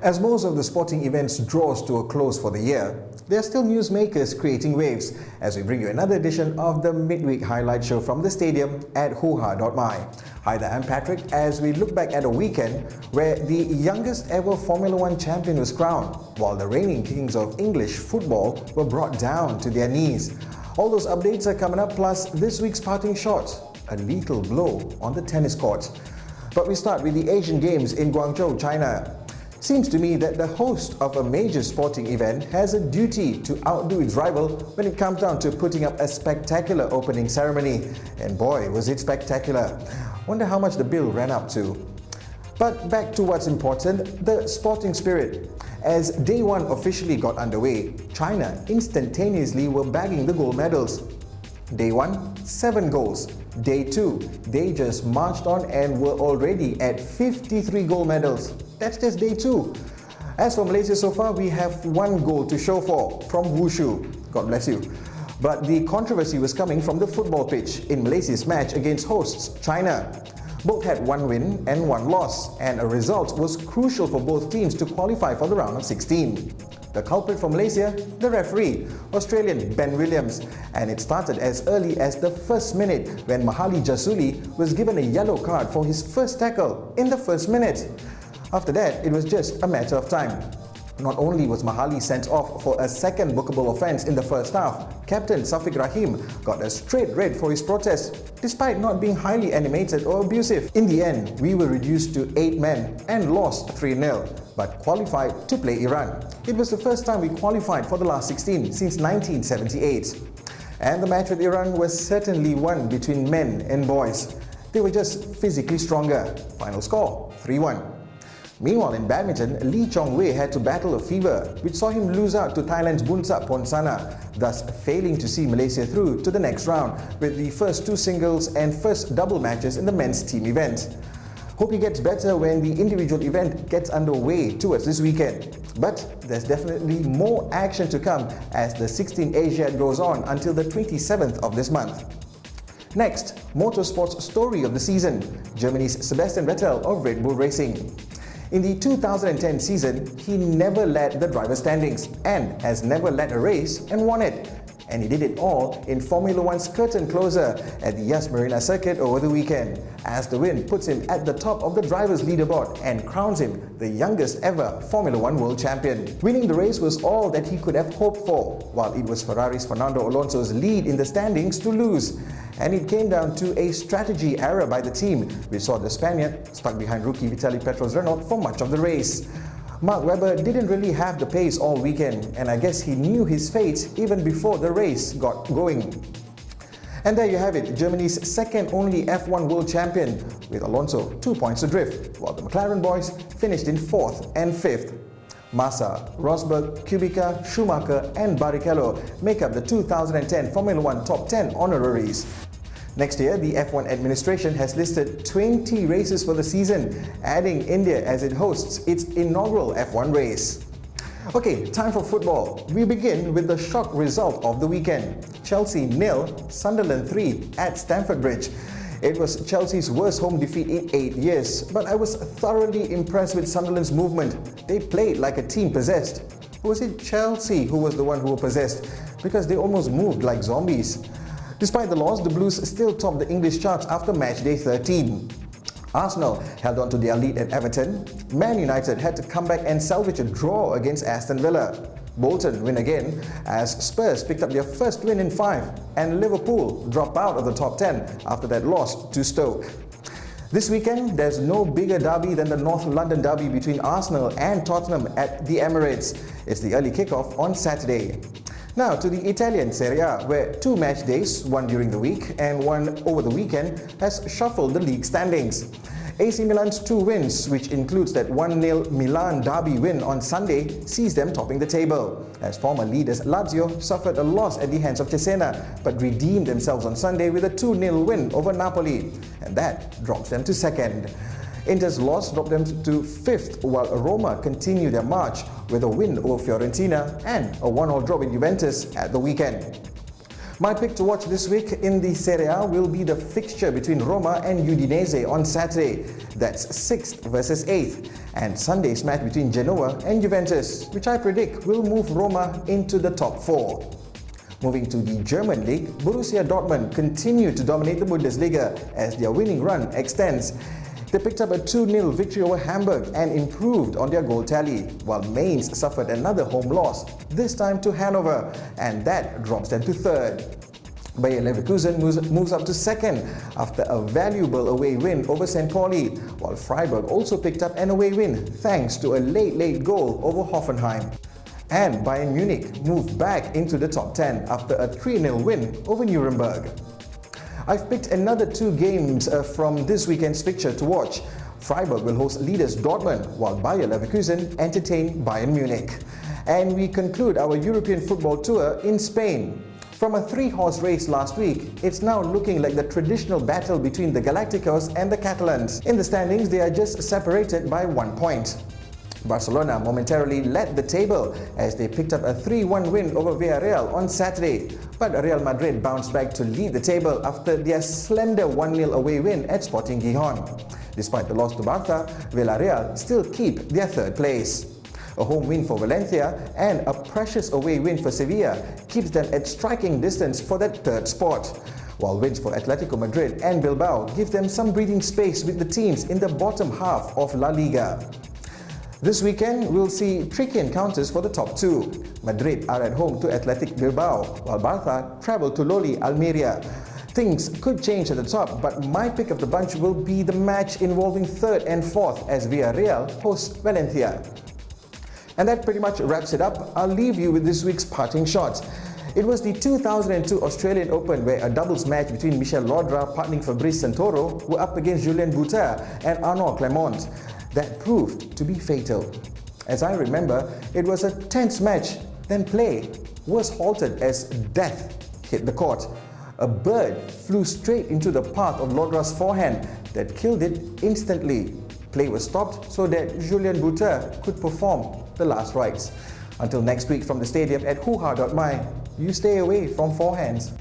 As most of the sporting events draws to a close for the year, there are still newsmakers creating waves as we bring you another edition of the Midweek Highlight Show from the stadium at hoohaa.my. Hi there, I'm Patrick as we look back at a weekend where the youngest ever Formula One champion was crowned, while the reigning kings of English football were brought down to their knees. All those updates are coming up, plus this week's parting shot, a lethal blow on the tennis court. But we start with the Asian Games in Guangzhou, China. Seems to me that the host of a major sporting event has a duty to outdo its rival when it comes down to putting up a spectacular opening ceremony. And boy, was it spectacular. Wonder how much the bill ran up to. But back to what's important, the sporting spirit. As day one officially got underway, China instantaneously were bagging the gold medals. Day 1, 7 goals. Day 2, they just marched on and were already at 53 gold medals. That's just day 2. As for Malaysia so far, we have 1 goal to show for from Wushu. God bless you. But the controversy was coming from the football pitch in Malaysia's match against hosts China. Both had 1 win and 1 loss, and a result was crucial for both teams to qualify for the round of 16. The culprit for Malaysia, the referee, Australian Ben Williams, and it started as early as the first minute when Mahali Jasuli was given a yellow card for his first tackle in the first minute. After that, it was just a matter of time. Not only was Mahali sent off for a second bookable offence in the first half, Captain Safiq Rahim got a straight red for his protest, despite not being highly animated or abusive. In the end, we were reduced to 8 men and lost 3-0, but qualified to play Iran. It was the first time we qualified for the last 16 since 1978. And the match with Iran was certainly one between men and boys. They were just physically stronger. Final score, 3-1. Meanwhile, in badminton, Lee Chong-wei had to battle a fever, which saw him lose out to Thailand's Bunsap Ponsana, thus failing to see Malaysia through to the next round with the first 2 singles and first double matches in the men's team event. Hope he gets better when the individual event gets underway towards this weekend. But there's definitely more action to come as the 16 Asiad goes on until the 27th of this month. Next, motorsports story of the season, Germany's Sebastian Vettel of Red Bull Racing. In the 2010 season, he never led the driver standings and has never led a race and won it. And he did it all in Formula One's curtain closer at the Yas Marina circuit over the weekend, as the win puts him at the top of the drivers' leaderboard and crowns him the youngest ever Formula One world champion. Winning the race was all that he could have hoped for, while it was Ferrari's Fernando Alonso's lead in the standings to lose. And it came down to a strategy error by the team, which saw the Spaniard stuck behind rookie Vitaly Petrov-Renault for much of the race. Mark Webber didn't really have the pace all weekend, and I guess he knew his fate even before the race got going. And there you have it, Germany's second only F1 world champion, with Alonso 2 points adrift, while the McLaren boys finished in 4th and 5th. Massa, Rosberg, Kubica, Schumacher and Barrichello make up the 2010 Formula One Top 10 honoraries. Next year, the F1 administration has listed 20 races for the season, adding India as it hosts its inaugural F1 race. Okay, time for football. We begin with the shock result of the weekend. Chelsea 0, Sunderland 3 at Stamford Bridge. It was Chelsea's worst home defeat in 8 years, but I was thoroughly impressed with Sunderland's movement. They played like a team possessed. Or was it Chelsea who was the one who were possessed? Because they almost moved like zombies. Despite the loss, the Blues still topped the English charts after match day 13. Arsenal held on to their lead at Everton. Man United had to come back and salvage a draw against Aston Villa. Bolton win again as Spurs picked up their first win in 5, and Liverpool drop out of the top 10 after that loss to Stoke. This weekend, there's no bigger derby than the North London derby between Arsenal and Tottenham at the Emirates. It's the early kickoff on Saturday. Now to the Italian Serie A, where 2 match days, one during the week and one over the weekend, has shuffled the league standings. AC Milan's 2 wins, which includes that 1-0 Milan derby win on Sunday, sees them topping the table, as former leaders Lazio suffered a loss at the hands of Cesena, but redeemed themselves on Sunday with a 2-0 win over Napoli, and that drops them to 2nd. Inter's loss dropped them to 5th, while Roma continue their march with a win over Fiorentina and a 1-1 draw with Juventus at the weekend. My pick to watch this week in the Serie A will be the fixture between Roma and Udinese on Saturday. That's 6th versus 8th. And Sunday's match between Genoa and Juventus, which I predict will move Roma into the top 4. Moving to the German league, Borussia Dortmund continue to dominate the Bundesliga as their winning run extends. They picked up a 2-0 victory over Hamburg and improved on their goal tally, while Mainz suffered another home loss, this time to Hanover, and that drops them to 3rd. Bayer Leverkusen moves up to 2nd after a valuable away win over St. Pauli, while Freiburg also picked up an away win thanks to a late goal over Hoffenheim. And Bayern Munich moved back into the top 10 after a 3-0 win over Nuremberg. I've picked another 2 games from this weekend's fixture to watch. Freiburg will host leaders Dortmund, while Bayer Leverkusen entertain Bayern Munich. And we conclude our European football tour in Spain. From a 3-horse race last week, it's now looking like the traditional battle between the Galacticos and the Catalans. In the standings, they are just separated by 1 point. Barcelona momentarily led the table as they picked up a 3-1 win over Villarreal on Saturday, but Real Madrid bounced back to lead the table after their slender 1-0 away win at Sporting Gijon. Despite the loss to Barca, Villarreal still keep their 3rd place. A home win for Valencia and a precious away win for Sevilla keeps them at striking distance for that 3rd spot, while wins for Atletico Madrid and Bilbao give them some breathing space with the teams in the bottom half of La Liga. This weekend, we'll see tricky encounters for the top 2. Madrid are at home to Athletic Bilbao, while Barca travel to Loli Almeria. Things could change at the top, but my pick of the bunch will be the match involving 3rd and 4th as Villarreal hosts Valencia. And that pretty much wraps it up. I'll leave you with this week's parting shot. It was the 2002 Australian Open where a doubles match between Michel Laudra partnering Fabrice Santoro were up against Julien Boutin and Arnaud Clément. That proved to be fatal. As I remember, it was a tense match, then play was halted as death hit the court. A bird flew straight into the path of Laudra's forehand that killed it instantly. Play was stopped so that Julien Boutin could perform the last rites. Until next week from the stadium at hoohaa.my, you stay away from forehands.